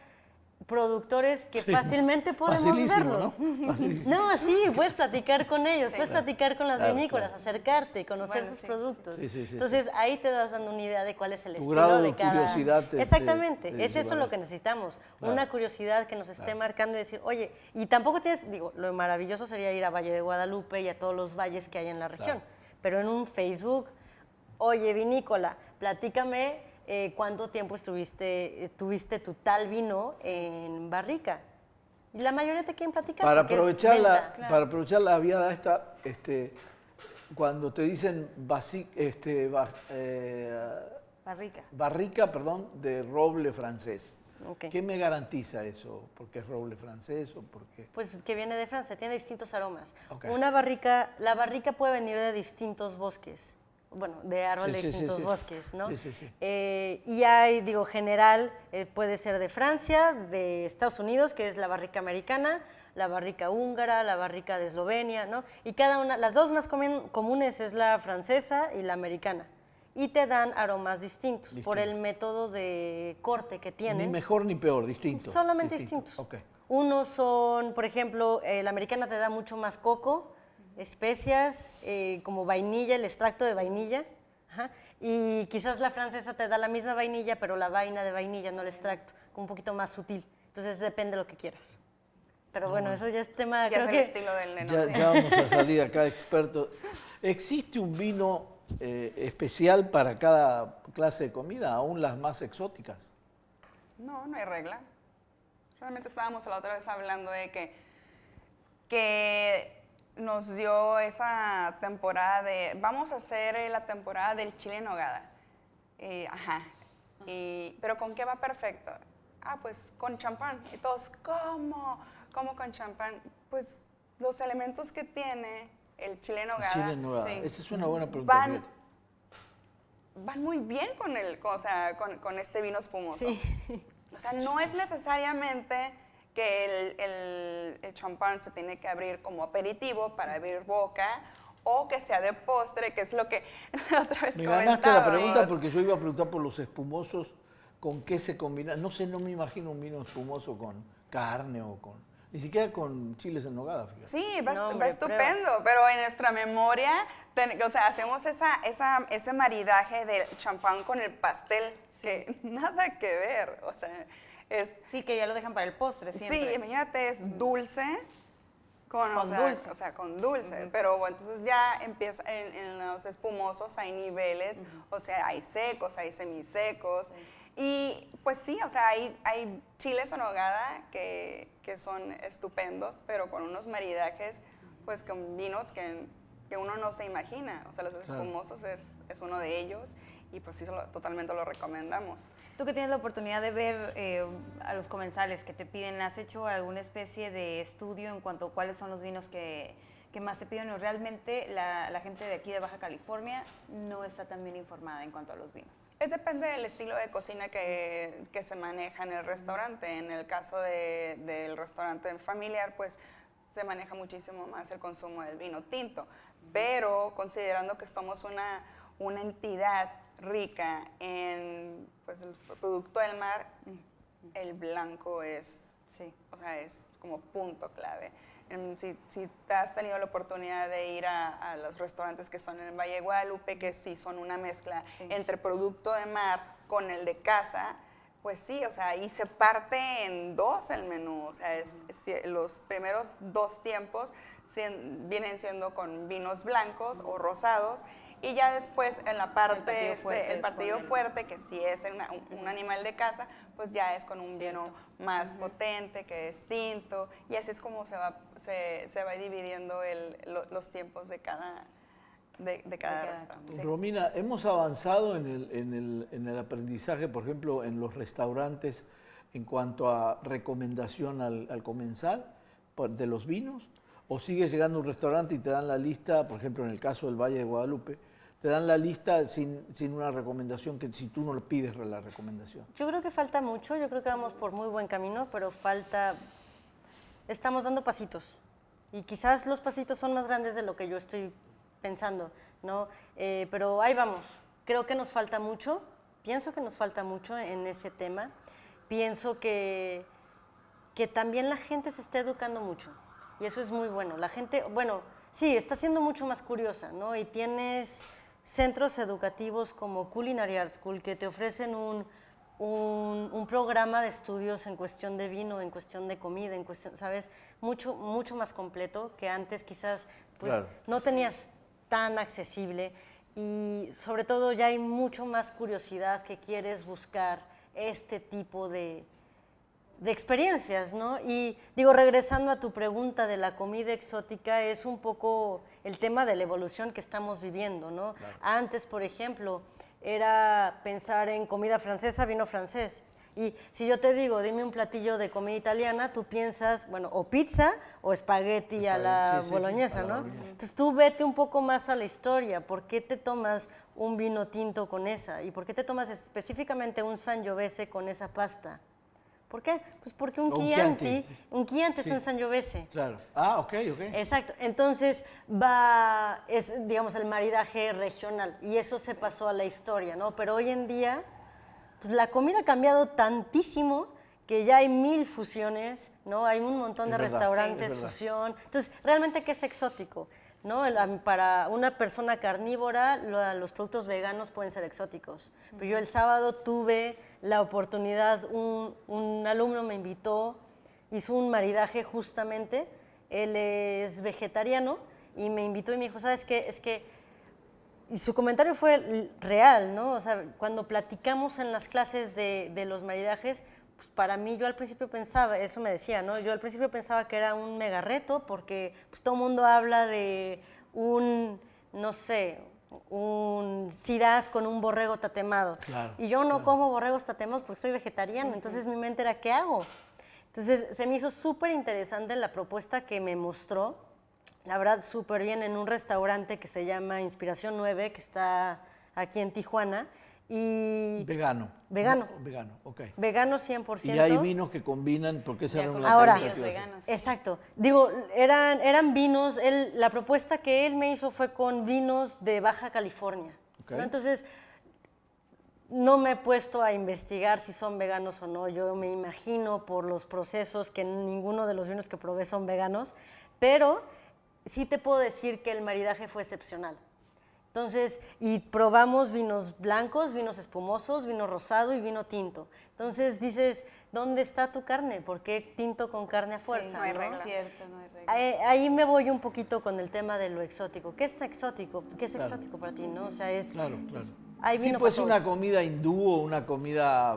productores que fácilmente podemos verlos. ¿No? No, sí, puedes platicar con ellos, puedes platicar con las vinícolas, acercarte, conocer sus productos. Entonces, ahí te das dando una idea de cuál es el estilo de cada... curiosidad. Exactamente, es eso lo que necesitamos, una curiosidad que nos esté marcando y decir, oye, y tampoco tienes, lo maravilloso sería ir a Valle de Guadalupe y a todos los valles que hay en la región, pero en un Facebook, oye, vinícola, platícame cuánto tiempo tuviste tu tal vino en barrica. Y la mayoría te quieren platicar. Para aprovechar la viada esta, cuando te dicen barrica, de roble francés. Okay. ¿Qué me garantiza eso? ¿Porque es roble francés o por qué? Pues que viene de Francia, tiene distintos aromas. Okay. La barrica puede venir de distintos bosques. Bueno, de árboles de distintos bosques, ¿no? Sí. Y hay, general, puede ser de Francia, de Estados Unidos, que es la barrica americana, la barrica húngara, la barrica de Eslovenia, ¿no? Y las dos más comunes es la francesa y la americana. Y te dan aromas distintos por el método de corte que tienen. Ni mejor ni peor, distintos. Solamente distintos. Okay. Unos son, por ejemplo, la americana te da mucho más coco, especias, como vainilla, el extracto de vainilla, y quizás la francesa te da la misma vainilla, pero la vaina de vainilla, no el extracto, como un poquito más sutil. Entonces depende de lo que quieras. Pero bueno, eso ya es tema... Ya es el estilo del neno. Ya vamos a salir acá expertos. ¿Existe un vino especial para cada clase de comida, aún las más exóticas? No, no hay regla. Realmente estábamos la otra vez hablando de que nos dio esa temporada vamos a hacer la temporada del chile en nogada. Pero ¿con qué va perfecto? Pues con champán. Y todos, ¿cómo con champán? Pues los elementos que tiene el chile en nogada. El chile en nogada. Sí. Esa es una buena pregunta. Van muy bien con este vino espumoso. Sí. O sea, no es necesariamente que el champán se tiene que abrir como aperitivo para abrir boca o que sea de postre, que es lo que la otra vez comentábamos. Me ganaste la pregunta porque yo iba a preguntar por los espumosos, ¿con qué se combina? No sé, no me imagino un vino espumoso con carne o ni siquiera con chiles en nogada, fíjate. Sí, va estupendo, pero en nuestra memoria, hacemos ese maridaje del champán con el pastel, que nada que ver, sí, que ya lo dejan para el postre siempre. Sí, imagínate, es dulce, Con dulce. Pero bueno, entonces ya empieza, en los espumosos hay niveles, o sea, hay secos, hay semisecos. Y pues sí, o sea, hay chiles en nogada que son estupendos, pero con unos maridajes, pues con vinos que uno no se imagina. O sea, los espumosos es uno de ellos. Y pues sí, totalmente lo recomendamos. Tú que tienes la oportunidad de ver a los comensales que te piden, ¿has hecho alguna especie de estudio en cuanto a cuáles son los vinos que más te piden? ¿O realmente la gente de aquí de Baja California no está tan bien informada en cuanto a los vinos? Depende del estilo de cocina que se maneja en el restaurante. En el caso del restaurante familiar, pues se maneja muchísimo más el consumo del vino tinto. Pero considerando que somos una entidad rica en pues, el producto del mar, el blanco es como punto clave. Si te has tenido la oportunidad de ir a los restaurantes que son en el Valle de Guadalupe, que sí son una mezcla entre producto de mar con el de casa, pues sí, o sea, ahí se parte en dos el menú. O sea, los primeros 2 tiempos vienen siendo con vinos blancos o rosados, y ya después en la parte, el platillo fuerte, que sí es un animal de casa, pues ya es con un vino más potente, que es tinto, y así es como se va dividiendo los tiempos de cada restaurante. Sí. Romina, hemos avanzado en el aprendizaje, por ejemplo, en los restaurantes en cuanto a recomendación al comensal de los vinos, o sigues llegando a un restaurante y te dan la lista, por ejemplo, en el caso del Valle de Guadalupe, te dan la lista sin una recomendación, que si tú no le pides la recomendación. Yo creo que falta mucho, yo creo que vamos por muy buen camino, pero estamos dando pasitos, y quizás los pasitos son más grandes de lo que yo estoy pensando, ¿no? Pero ahí vamos. Creo que nos falta mucho, pienso que nos falta mucho en ese tema. Pienso que también la gente se está educando mucho, y eso es muy bueno. La gente, bueno, sí, está siendo mucho más curiosa, ¿no? Y tienes centros educativos como Culinary Art School que te ofrecen un programa de estudios en cuestión de vino, en cuestión de comida, en cuestión, ¿sabes? Mucho más completo que antes quizás pues, no tenías tan accesible, y sobre todo ya hay mucho más curiosidad que quieres buscar este tipo de experiencias, ¿no? Y digo, regresando a tu pregunta de la comida exótica, es un poco el tema de la evolución que estamos viviendo, ¿no? Claro. Antes, por ejemplo, era pensar en comida francesa, vino francés. Y si yo te digo, dime un platillo de comida italiana, tú piensas, bueno, o pizza o espagueti a la boloñesa, ¿no? Entonces tú vete un poco más a la historia. ¿Por qué te tomas un vino tinto con esa? ¿Y por qué te tomas específicamente un Sangiovese con esa pasta? ¿Por qué? Pues porque un Chianti es un Sangiovese. Claro. Ok. Exacto. Entonces es, digamos, el maridaje regional, y eso se pasó a la historia, ¿no? Pero hoy en día, pues la comida ha cambiado tantísimo que ya hay 1000 fusiones, ¿no? Hay un montón de restaurantes fusión. Entonces, realmente, ¿qué es exótico? ¿No? Para una persona carnívora, los productos veganos pueden ser exóticos. Pero yo el sábado tuve la oportunidad, un alumno me invitó, hizo un maridaje justamente, él es vegetariano, y me invitó y me dijo, ¿sabes qué? Es que, y su comentario fue real, ¿no? O sea, cuando platicamos en las clases de los maridajes, pues para mí, yo al principio pensaba, eso me decía, ¿no? Yo al principio pensaba que era un mega reto, porque pues, todo el mundo habla de un Shiraz con un borrego tatemado. Claro, y yo no como borregos tatemados porque soy vegetariano, entonces mi mente era, ¿qué hago? Entonces se me hizo súper interesante la propuesta que me mostró, la verdad súper bien, en un restaurante que se llama Inspiración 9, que está aquí en Tijuana. Y Vegano, ok. Vegano 100%. Y hay vinos que combinan, porque esa era una ahora, veganos. Exacto. Digo, eran vinos, la propuesta que él me hizo fue con vinos de Baja California. Okay. ¿No? Entonces, no me he puesto a investigar si son veganos o no. Yo me imagino por los procesos que ninguno de los vinos que probé son veganos, pero sí te puedo decir que el maridaje fue excepcional. Entonces, y probamos vinos blancos, vinos espumosos, vino rosado y vino tinto. Entonces dices, ¿dónde está tu carne? ¿Por qué tinto con carne a fuerza? Sí, no hay regla. Cierto, no hay regla. Ahí me voy un poquito con el tema de lo exótico. ¿Qué es exótico? ¿Qué es exótico para ti, no? O sea, es... Claro. Hay vino pues para una todos. comida hindú o una comida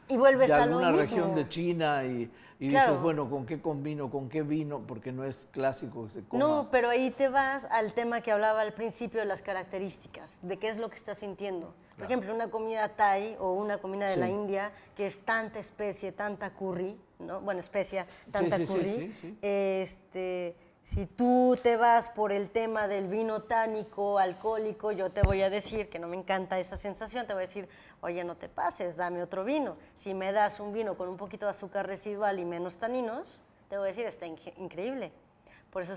Y vuelves de a lo alguna mismo. región de China y Claro. dices, bueno, ¿con qué combino? ¿Con qué vino? Porque no es clásico que se coma. No, pero ahí te vas al tema que hablaba al principio de las características, de qué es lo que estás sintiendo. Por ejemplo, una comida thai o una comida de la India, que es tanta especie, tanta curry, ¿no? Bueno, especia, tanta curry. Sí. Si tú te vas por el tema del vino tánico, alcohólico, yo te voy a decir que no me encanta esa sensación, te voy a decir, oye, no te pases, dame otro vino. Si me das un vino con un poquito de azúcar residual y menos taninos, te voy a decir, está increíble. Por eso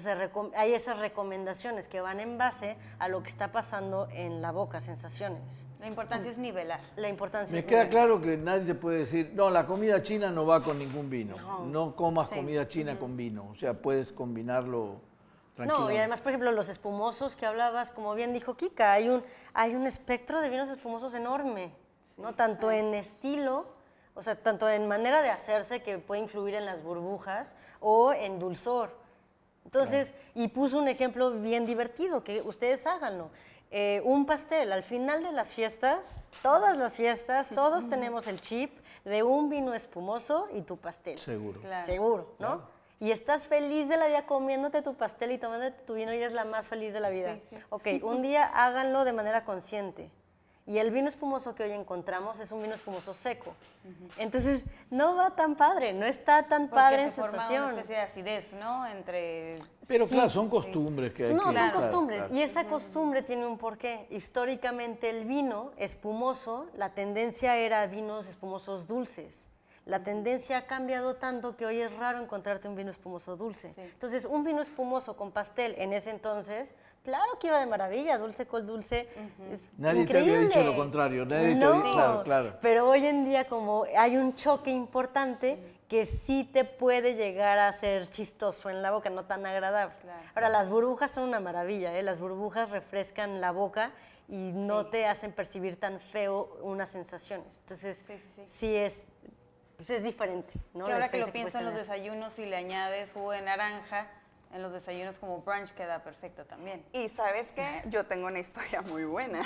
hay esas recomendaciones que van en base a lo que está pasando en la boca, sensaciones. La importancia es nivelar. La importancia Me es queda nivelar. claro que nadie te puede decir, no, la comida china no va con ningún vino. No comas comida china con vino. O sea, puedes combinarlo tranquilamente. No, y además, por ejemplo, los espumosos que hablabas, como bien dijo Kika, hay un espectro de vinos espumosos enorme, ¿no? Tanto en estilo, o sea, tanto en manera de hacerse, que puede influir en las burbujas, o en dulzor. Entonces, y puso un ejemplo bien divertido, que ustedes háganlo. Un pastel, al final de las fiestas, todas las fiestas, todos tenemos el chip de un vino espumoso y tu pastel. Seguro. Claro. Seguro, ¿no? Claro. Y estás feliz de la vida comiéndote tu pastel y tomándote tu vino y eres la más feliz de la vida. Sí. Ok, un día háganlo de manera consciente. Y el vino espumoso que hoy encontramos es un vino espumoso seco. Entonces, no va tan padre, no está tan padre en se forma sensación. una especie de acidez, ¿no? Pero claro, son costumbres que hay No, que... son claro, costumbres. claro. Y esa costumbre tiene un porqué. Históricamente el vino espumoso, la tendencia era vinos espumosos dulces. La tendencia ha cambiado tanto que hoy es raro encontrarte un vino espumoso dulce. Sí. Entonces, un vino espumoso con pastel en ese entonces, claro que iba de maravilla, dulce con dulce, es Nadie increíble. te había dicho lo contrario, nadie te había... Claro, claro. Pero hoy en día, como hay un choque importante que sí te puede llegar a ser chistoso en la boca, no tan agradable. Claro. Ahora, las burbujas son una maravilla, ¿eh? Las burbujas refrescan la boca y no te hacen percibir tan feo unas sensaciones. Entonces, sí es... Pues es diferente, ¿no? Que La ahora que lo experiencia pienso en los puedes tener. desayunos, si le añades jugo de naranja, en los desayunos como brunch queda perfecto también. Y ¿sabes qué? Yo tengo una historia muy buena.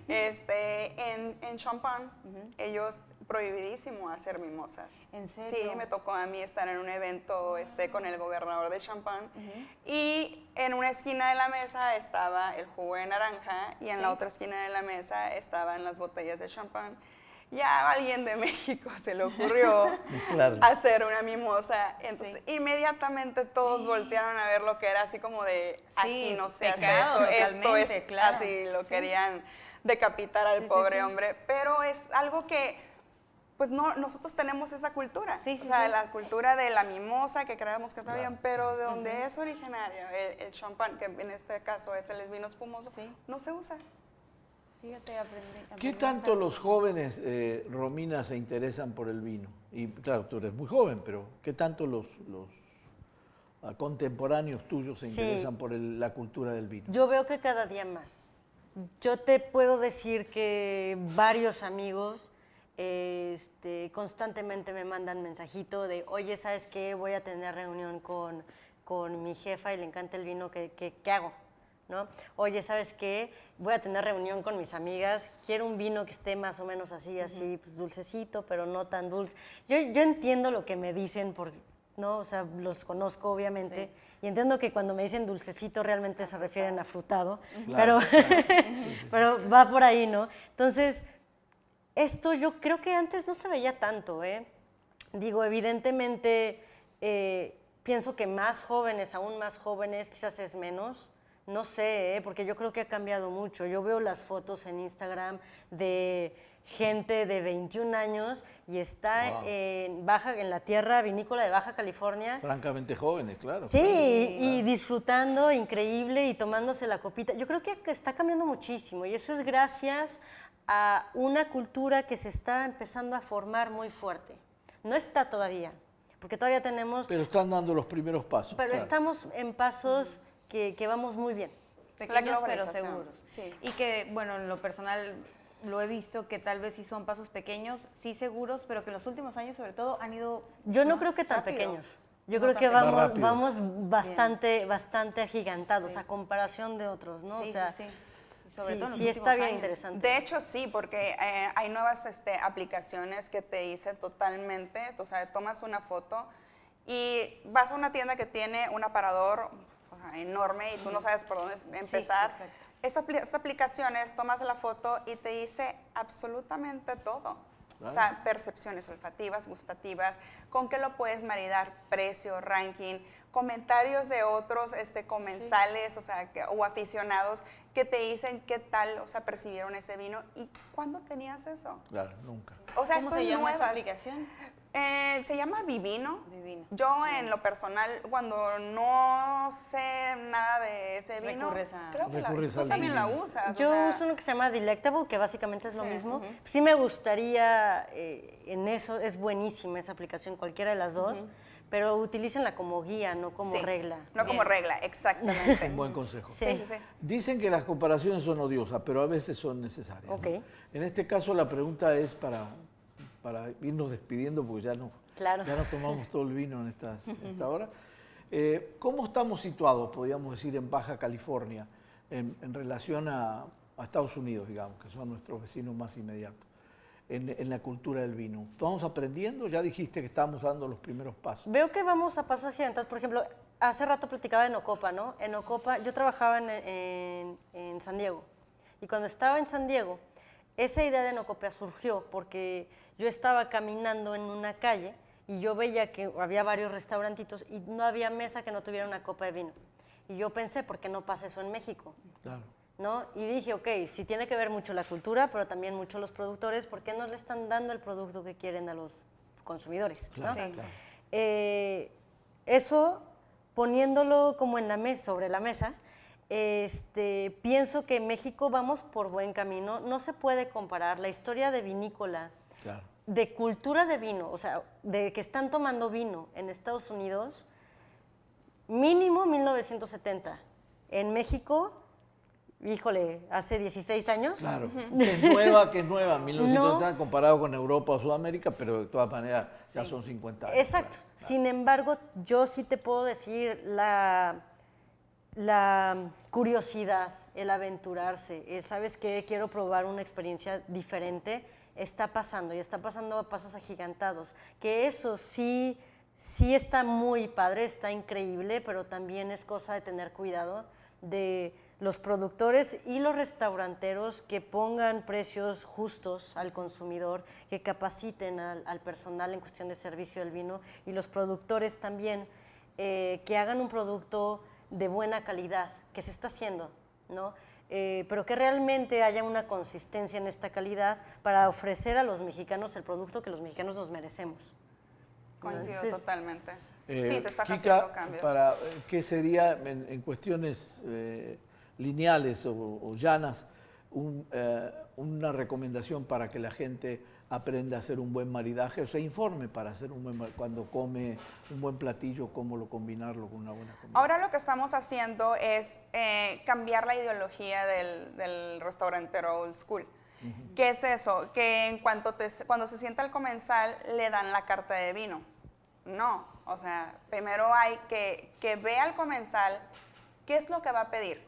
En Champagne, ellos prohibidísimo hacer mimosas. ¿En serio? Sí, me tocó a mí estar en un evento con el gobernador de Champagne y en una esquina de la mesa estaba el jugo de naranja y en la otra esquina de la mesa estaban las botellas de champán. Ya a alguien de México se le ocurrió hacer una mimosa, entonces inmediatamente todos voltearon a ver lo que era así como de aquí no se hace eso, esto es así, lo querían decapitar al pobre hombre, pero es algo que pues no, nosotros tenemos esa cultura, o sea, la cultura de la mimosa que creemos que está bien, pero de donde es originario el champán, que en este caso es el vino espumoso, no se usa. Fíjate, aprendí ¿Qué tanto los jóvenes, Romina, se interesan por el vino? Y claro, tú eres muy joven, pero ¿qué tanto los contemporáneos tuyos se interesan por la cultura del vino? Yo veo que cada día más. Yo te puedo decir que varios amigos constantemente me mandan mensajito de, oye, ¿sabes qué? Voy a tener reunión con mi jefa y le encanta el vino, ¿qué hago? ¿No? Oye, ¿sabes qué? Voy a tener reunión con mis amigas, quiero un vino que esté más o menos así, pues, dulcecito, pero no tan dulce. Yo entaendo lo que me dicen, ¿no? O sea, los conozco obviamente, y entiendo que cuando me dicen dulcecito realmente se refieren a frutado, pero va por ahí, ¿no? Entonces, esto yo creo que antes no se veía tanto, ¿eh? Digo, evidentemente, pienso que más jóvenes, aún más jóvenes, quizás es menos. No sé, porque yo creo que ha cambiado mucho. Yo veo las fotos en Instagram de gente de 21 años y está en la tierra vinícola de Baja California. Francamente jóvenes, claro. Sí, y disfrutando increíble y tomándose la copita. Yo creo que está cambiando muchísimo y eso es gracias a una cultura que se está empezando a formar muy fuerte. No está todavía, porque todavía tenemos... Pero están dando los primeros pasos. Pero estamos en pasos... Que vamos muy bien. Pequeños pero seguros. Sí. Y que, bueno, en lo personal, lo he visto que tal vez sí son pasos pequeños, sí seguros, pero que en los últimos años sobre todo han ido Yo no más creo que tan rápido. pequeños. Yo No creo tan que pequeños. vamos bastante agigantados a comparación de otros, ¿no? Sí, o sea, sí. Sobre sí, todo en los sí últimos está bien años. interesante. De hecho, sí, porque hay nuevas aplicaciones que te dicen totalmente, o sea, tomas una foto y vas a una tienda que tiene un aparador enorme y tú no sabes por dónde empezar. Sí, Esas aplicaciones, tomas la foto y te dice absolutamente todo. O sea, percepciones olfativas, gustativas, con qué lo puedes maridar, precio, ranking, comentarios de otros comensales, o sea, o aficionados que te dicen qué tal, o sea, percibieron ese vino. ¿Y cuándo tenías eso? Claro, nunca. O sea, ¿Cómo son se llama esa nuevas. aplicación? Se llama Vivino. Vivino. Yo en lo personal, cuando no sé nada de ese vino, Recurres a- creo que Recurres tú al también la vino. usas. Yo o sea, uso uno que se llama Delectable, que básicamente es lo Sí, mismo. ujú. Sí me gustaría en eso, es buenísima esa aplicación, cualquiera de las dos, pero utilícenla como guía, no como sí, regla. No como regla, exactamente. Un buen consejo. Sí, sí, sí. Dicen que las comparaciones son odiosas, pero a veces son necesarias. ¿no? Ok. En este caso la pregunta es para irnos despidiendo, porque ya Claro. nos tomamos todo el vino en esta hora. ¿Cómo estamos situados, podríamos decir, en Baja California, en relación a Estados Unidos, digamos, que son nuestros vecinos más inmediatos, en la cultura del vino? ¿Estamos aprendiendo? Ya dijiste que estamos dando los primeros pasos. Veo que vamos a pasos agigantados. Por ejemplo, hace rato platicaba en Ocopa, ¿no? En Ocopa, yo trabajaba en San Diego. Y cuando estaba en San Diego, esa idea de Enocopa surgió porque yo estaba caminando en una calle y yo veía que había varios restaurantitos y no había mesa que no tuviera una copa de vino. Y yo pensé, ¿por qué no pasa eso en México? Claro. ¿No? Y dije, ok, sí tiene que ver mucho la cultura, pero también mucho los productores, ¿por qué no le están dando el producto que quieren a los consumidores? ¿no? Claro, claro. Eso, poniéndolo como en la mesa, sobre la mesa, pienso que en México vamos por buen camino. No se puede comparar la historia de vinícola, Claro. de cultura de vino, o sea, de que están tomando vino en Estados Unidos, mínimo 1970. En México, híjole, hace 16 años. Claro, que es nueva, 1970 comparado con Europa o Sudamérica, pero de todas maneras ya son 50 años. Exacto. Claro. Sin embargo, yo sí te puedo decir la curiosidad, el aventurarse, ¿sabes qué? Quiero probar una experiencia diferente, está pasando y está pasando a pasos agigantados. Que eso sí está muy padre, está increíble, pero también es cosa de tener cuidado de los productores y los restauranteros que pongan precios justos al consumidor, que capaciten al personal en cuestión de servicio del vino, y los productores también que hagan un producto de buena calidad, que se está haciendo, ¿no? Pero que realmente haya una consistencia en esta calidad para ofrecer a los mexicanos el producto que los mexicanos nos merecemos. Coincido Entonces, totalmente. Sí, Sí, se está Kika, haciendo cambios. ¿qué sería en cuestiones lineales o llanas una recomendación para que la gente aprenda a hacer un buen maridaje, o sea, informe para hacer cuando come un buen platillo, cómo combinarlo con una buena comida? Ahora lo que estamos haciendo es cambiar la ideología del restaurantero old school. ¿Qué es eso? Que cuando se sienta el comensal le dan la carta de vino. No, o sea, primero hay que vea al comensal qué es lo que va a pedir.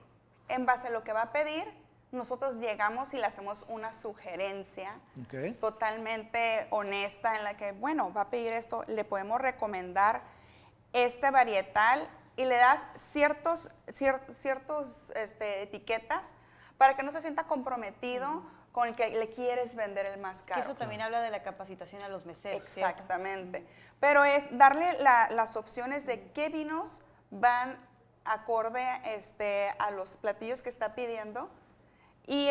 En base a lo que va a pedir, nosotros llegamos y le hacemos una sugerencia totalmente honesta en la que, bueno, va a pedir esto, le podemos recomendar este varietal y le das ciertos etiquetas para que no se sienta comprometido con el que le quieres vender el más caro. Que eso también habla de la capacitación a los meseros. Exactamente. ¿Cierto? Pero es darle las opciones de qué vinos van acorde a los platillos que está pidiendo y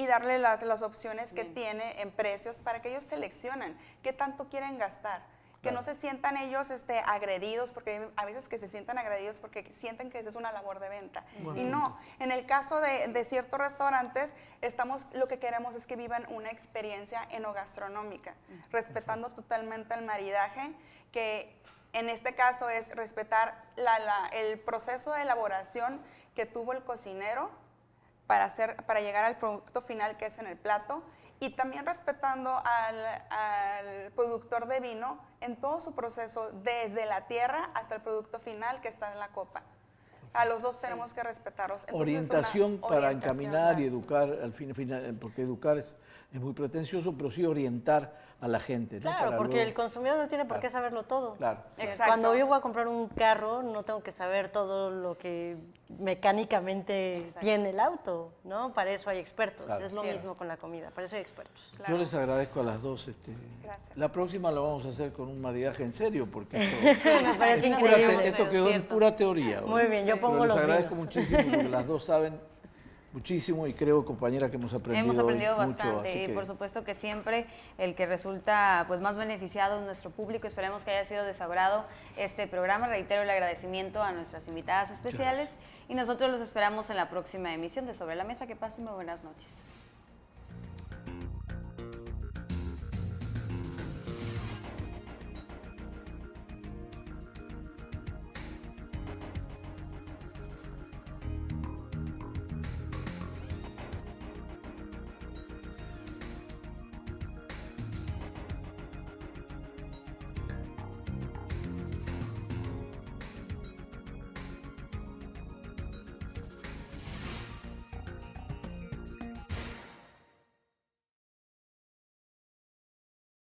darle las opciones que tiene en precios para que ellos seleccionen qué tanto quieren gastar. Que no se sientan ellos agredidos, porque a veces que se sientan agredidos porque sienten que esa es una labor de venta. Y no, en el caso de ciertos restaurantes, lo que queremos es que vivan una experiencia enogastronómica, respetando totalmente el maridaje, que en este caso es respetar el proceso de elaboración que tuvo el cocinero para llegar al producto final que es en el plato, y también respetando al productor de vino en todo su proceso, desde la tierra hasta el producto final que está en la copa. A los dos tenemos que respetarlos. Entonces, orientación para encaminar y educar, al final, porque educar es muy pretencioso, pero sí orientar a la gente, ¿no? Claro, para porque luego, el consumidor no tiene por qué saberlo todo. Claro. Exacto. Cuando yo voy a comprar un carro, no tengo que saber todo lo que mecánicamente tiene el auto, ¿no? Para eso hay expertos. Claro. Es lo mismo con la comida, para eso hay expertos. Yo les agradezco a las dos. Gracias. La próxima lo vamos a hacer con un maridaje en serio, porque Me parece increíble. esto quedó en pura teoría. Muy bien, yo pongo los les agradezco vinos. muchísimo, porque las dos saben muchísimo, y creo, compañera, que hemos aprendido bastante, mucho, así y que, por supuesto que siempre el que resulta pues más beneficiado es nuestro público. Esperemos que haya sido de su agrado este programa. Reitero el agradecimiento a nuestras invitadas especiales y nosotros los esperamos en la próxima emisión de Sobre la Mesa. Que pasen muy buenas noches.